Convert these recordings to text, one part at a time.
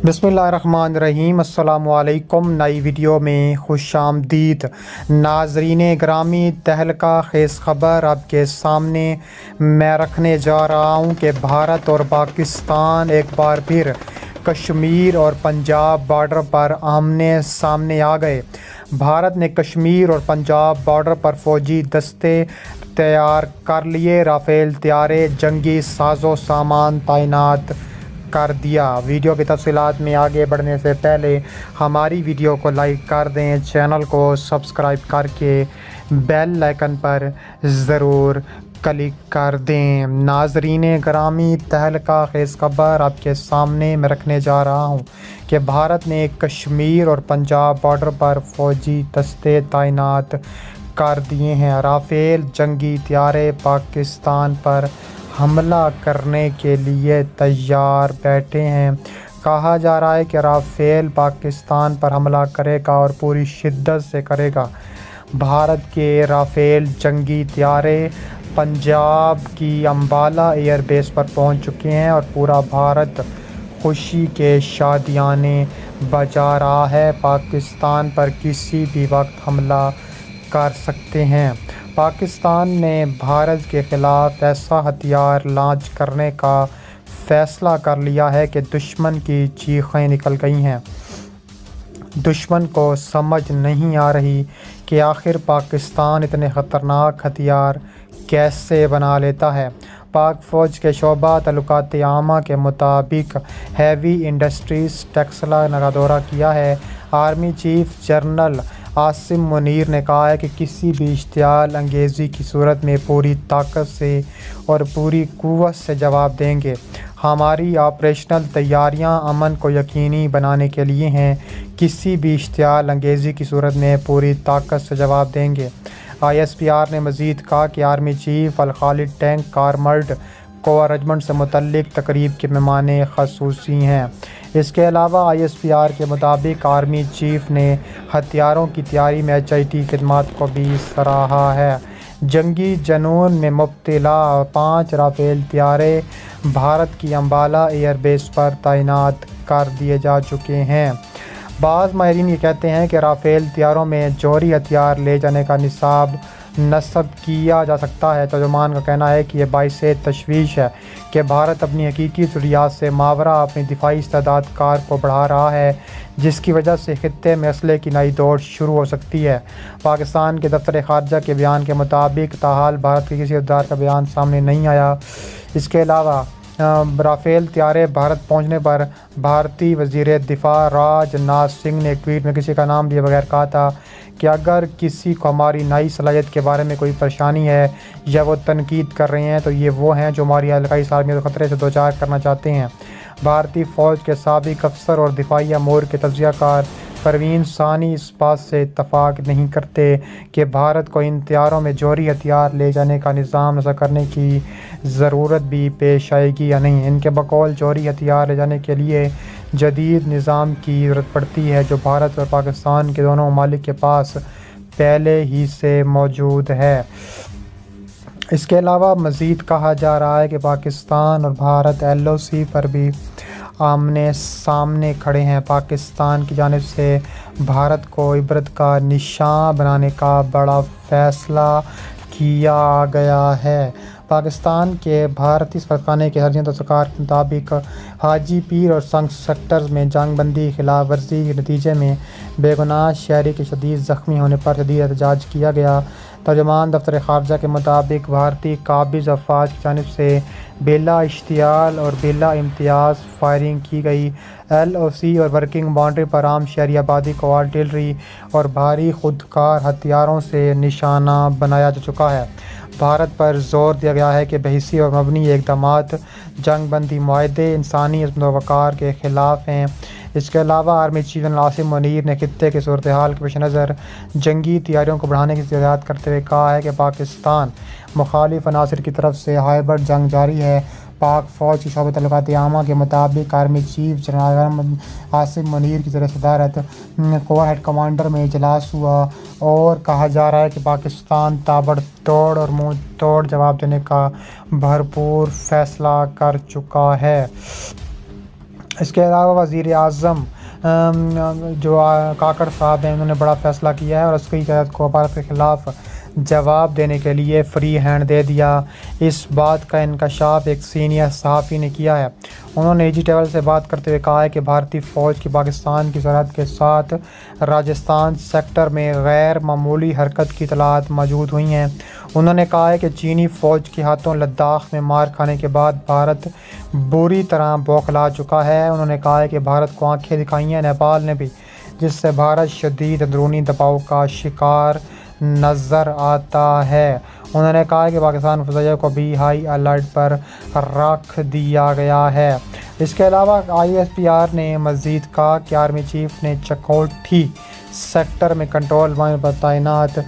बिस्मिल्लाहिर्रहमानिर्रहीम। अस्सलाम वालेकुम। नई वीडियो में खुश आमदीद। नाजरीन ग्रामी, तहलका खेज़ ख़बर आपके सामने मैं रखने जा रहा हूँ कि भारत और पाकिस्तान एक बार फिर कश्मीर और पंजाब बॉर्डर पर आमने सामने आ गए। भारत ने कश्मीर और पंजाब बॉर्डर पर फ़ौजी दस्ते तैयार कर लिए। राफेल तैयारे, जंगी साजो सामान तैनात कर दिया। वीडियो की तफसीलात में आगे बढ़ने से पहले हमारी वीडियो को लाइक कर दें, चैनल को सब्सक्राइब करके बेल आइकन पर ज़रूर क्लिक कर दें। नाजरीन ग्रामी, तहलका खेज़ खबर आपके सामने मैं रखने जा रहा हूँ कि भारत ने कश्मीर और पंजाब बॉर्डर पर फ़ौजी दस्ते तैनात कर दिए हैं। राफेल जंगी तैयारे पाकिस्तान पर हमला करने के लिए तैयार बैठे हैं। कहा जा रहा है कि राफेल पाकिस्तान पर हमला करेगा और पूरी शिद्दत से करेगा। भारत के राफेल जंगी तैयारे पंजाब की अम्बाला एयरबेस पर पहुंच चुके हैं और पूरा भारत खुशी के शादियाने बजा रहा है। पाकिस्तान पर किसी भी वक्त हमला कर सकते हैं। पाकिस्तान ने भारत के ख़िलाफ़ ऐसा हथियार लॉन्च करने का फ़ैसला कर लिया है कि दुश्मन की चीखें निकल गई हैं। दुश्मन को समझ नहीं आ रही कि आखिर पाकिस्तान इतने ख़तरनाक हथियार कैसे बना लेता है। पाक फ़ौज के शोबा तल्लुकात आमा के मुताबिक हैवी इंडस्ट्रीज़ टेक्सला का दौरा किया है। Army chief general Asim Munir ने कहा है कि किसी भी इश्तियाल अंगेज़ी की सूरत में पूरी ताकत से और पूरी क़ुव्वत से जवाब देंगे। हमारी ऑपरेशनल तैयारियां अमन को यकीनी बनाने के लिए हैं। किसी भी इश्तियाल अंगेज़ी की सूरत में पूरी ताकत से जवाब देंगे। ISPR ने मज़ीद कहा कि army chief Al Khalid tank armoured corps regiment से मुतल्लिक तकरीब के मेहमान ख़ुसूसी हैं। इसके अलावा ISPR के मुताबिक आर्मी चीफ ने हथियारों की तैयारी में HIT खिदमात को भी सराहा है। जंगी जनून में मुब्तला 5 राफेल तैयारे भारत की अम्बाला एयरबेस पर तैनात कर दिए जा चुके हैं। बाज़ माहिरीन ये कहते हैं कि राफेल तैयारों में जौहरी हथियार ले जाने का निसाब नस्ब किया जा सकता है। तर्जुमान का कहना है कि यह बाइस तशवीश है कि भारत अपनी हकीकी ज़रूरियात से मावरा अपनी दिफाई इस्तेदाद कार को बढ़ा रहा है, जिसकी वजह से खित्ते में असले की नई दौड़ शुरू हो सकती है। पाकिस्तान के दफ्तर ख़ारजा के बयान के मुताबिक ताहाल भारत के किसी अहदेदार का बयान सामने नहीं आया। इसके अलावा राफेल तैयारे भारत पहुंचने पर भारतीय वज़ीर दिफा राजनाथ सिंह ने एक ट्वीट में किसी का नाम लिए बगैर कहा था कि अगर किसी को हमारी नई सलाहियत के बारे में कोई परेशानी है या वो तनकीद कर रहे हैं तो ये वो हैं जो हमारी इलाकाई सालमियत ख़तरे से दोचार करना चाहते हैं। भारतीय फ़ौज के साबिक़ अफसर और दिफाई अमूर के तज्ज़ियाकार परवीन सानी इस बात से इत्तफ़ाक़ नहीं करते कि भारत को इन तैयारों में जौहरी हथियार ले जाने का निज़ाम नस्ब करने की ज़रूरत भी पेश आएगी या नहीं। इनके बकौल जौहरी हथियार ले जाने के लिए जदीद निज़ाम की ज़रूरत पड़ती है जो भारत और पाकिस्तान के दोनों ममालिक के पास पहले ही से मौजूद है। इसके अलावा मज़ीद कहा जा रहा है कि पाकिस्तान और भारत LOC पर भी आमने सामने खड़े हैं। पाकिस्तान की जानिब से भारत को इबरत का निशान बनाने का बड़ा फ़ैसला किया गया है। पाकिस्तान के भारतीय सफारतखाने के हरजियत सरकार के मुताबिक हाजी पीर और संग सेक्टर्स में जंग बंदी की खिलाफ वर्जी के नतीजे में बेगुनाह शहरी के शदीद ज़ख्मी होने पर शदीद एहतजाज किया गया। तर्जुमान दफ्तर ख़ारजा के मुताबिक भारतीय काबिज़ अफ़वाज की जानिब से बिला इश्तियाल और बिला इम्तियाज़ फायरिंग की गई। LOC और वर्किंग बाउंड्री पर आम शहरी आबादी को आर्टिलरी और भारी खुदकार हथियारों से निशाना बनाया जा चुका है। भारत पर जोर दिया गया है कि बहसी और मबनी इक़दामात जंग बंदी मुआहदे इंसानी इज़्ज़त व वक़ार के ख़िलाफ़ हैं। इसके अलावा army chief general Asim Munir ने खित्ते की सूरत हाल के पेश नज़र जंगी तैयारियों को बढ़ाने की हिदायत करते हुए कहा है कि पाकिस्तान मुखालिफ अनासर की तरफ से हाइब्रिड जंग जारी है। पाक फ़ौज की शोबा तल्लुकात आमा के मुताबिक army chief general Asim Munir की सदारत कोर हेड कमांडर में इजलास हुआ और कहा जा रहा है कि पाकिस्तान ताबड़तोड़ और मुँह तोड़ जवाब देने का भरपूर फ़ैसला कर चुका है। اس کے علاوہ وزیر اعظم جو کاکڑ صاحب ہیں، انہوں نے بڑا فیصلہ کیا ہے اور عسکری قیادت کو بھارت کے خلاف جواب دینے کے لیے فری ہینڈ دے دیا۔ اس بات کا انکشاف ایک سینئر صحافی نے کیا ہے۔ انہوں نے نجی ٹیبل سے بات کرتے ہوئے کہا ہے کہ بھارتی فوج کی پاکستان کی سرحد کے ساتھ راجستھان سیکٹر میں غیر معمولی حرکت کی اطلاعات موجود ہوئی ہیں۔ انہوں نے کہا ہے کہ چینی فوج کے ہاتھوں لداخ میں مار کھانے کے بعد بھارت بری طرح بوکھلا چکا ہے۔ انہوں نے کہا ہے کہ بھارت کو آنکھیں دکھائی ہیں نیپال نے بھی، جس سے بھارت شدید اندرونی دباؤ کا شکار نظر آتا ہے۔ انہوں نے کہا کہ پاکستان فضائیہ کو بھی ہائی الرٹ پر رکھ دیا گیا ہے۔ اس کے علاوہ ISPR نے مزید کہا کہ آرمی چیف نے چکوٹھی سیکٹر میں کنٹرول پوائنٹ پر تعینات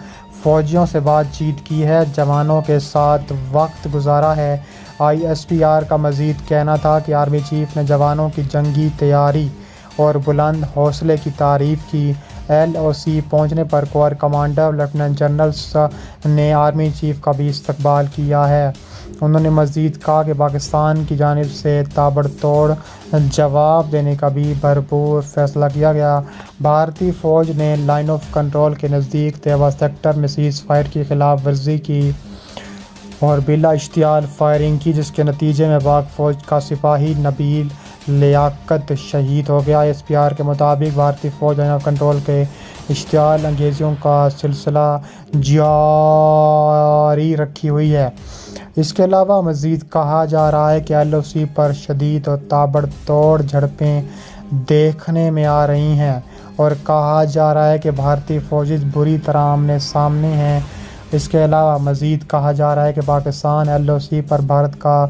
فوجیوں سے بات چیت کی ہے، جوانوں کے ساتھ وقت گزارا ہے۔ ISPR کا مزید کہنا تھا کہ آرمی چیف نے جوانوں کی جنگی تیاری اور بلند حوصلے کی تعریف کی۔ LOC پہنچنے پر کور کمانڈر لیفٹیننٹ جنرل نے آرمی چیف کا بھی استقبال کیا ہے۔ انہوں نے مزید کہا کہ پاکستان کی جانب سے تابڑتوڑ جواب دینے کا بھی بھرپور فیصلہ کیا گیا۔ بھارتی فوج نے لائن آف کنٹرول کے نزدیک تیوا سیکٹر میں سیز فائر کی خلاف ورزی کی اور بلا اشتعال فائرنگ کی، جس کے نتیجے میں پاک فوج کا سپاہی نبیل لیاقت شہید ہو گیا۔ ISPR کے مطابق بھارتی فوج لائن آف کنٹرول کے اشتعال انگیزیوں کا سلسلہ جاری رکھی ہوئی ہے۔ اس کے علاوہ مزید کہا جا رہا ہے کہ LOC پر شدید اور تابڑتوڑ جھڑپیں دیکھنے میں آ رہی ہیں اور کہا جا رہا ہے کہ بھارتی فوجی بری طرح آمنے سامنے ہیں۔ اس کے علاوہ مزید کہا جا رہا ہے کہ پاکستان LOC پر بھارت کا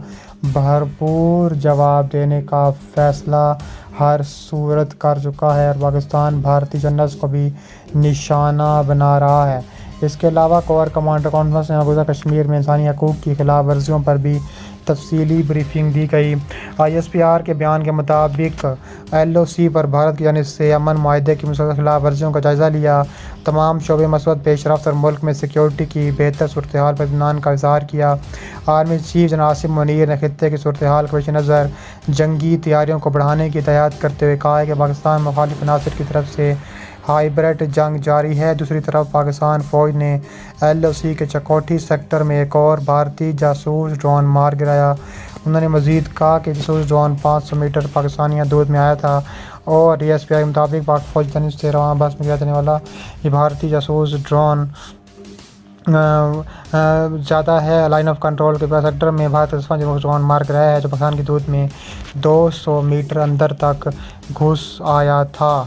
بھرپور جواب دینے کا فیصلہ ہر صورت کر چکا ہے اور پاکستان بھارتی جنرلز کو بھی نشانہ بنا رہا ہے۔ اس کے علاوہ کور کمانڈر کانفرنس میں مقبوضہ کشمیر میں انسانی حقوق کی خلاف ورزیوں پر بھی تفصیلی بریفنگ دی گئی۔ ISPR کے بیان کے مطابق LOC پر بھارت کی جانب سے امن معاہدے کی مسلسل خلاف ورزیوں کا جائزہ لیا، تمام شعبے مثبت پیش رفت اور ملک میں سیکیورٹی کی بہتر صورتحال پر اطمینان کا اظہار کیا۔ Army chief general Asim Munir نے خطے کی صورتحال کے پیش نظر جنگی تیاریوں کو بڑھانے کی ہدایت کرتے ہوئے کہا ہے کہ پاکستان مخالف عناصر کی طرف سے ہائبرڈ جنگ جاری ہے۔ دوسری طرف پاکستان فوج نے LOC کے چکوٹھی سیکٹر میں ایک اور بھارتی جاسوس ڈرون مار گرایا۔ انہوں نے مزید کہا کہ جاسوس ڈرون 500 میٹر پاکستانی حدود میں آیا تھا اور ISPR کے مطابق پاک فوج کی جانب سے رواں بس میں گرا جانے والا یہ بھارتی جاسوس ڈرون زیادہ ہے۔ لائن آف کنٹرول کے سیکٹر میں بھارت کا 10واں جاسوس ڈرون مار گرایا ہے جو پاکستان کی حدود میں 200 میٹر اندر تک گھس آیا تھا۔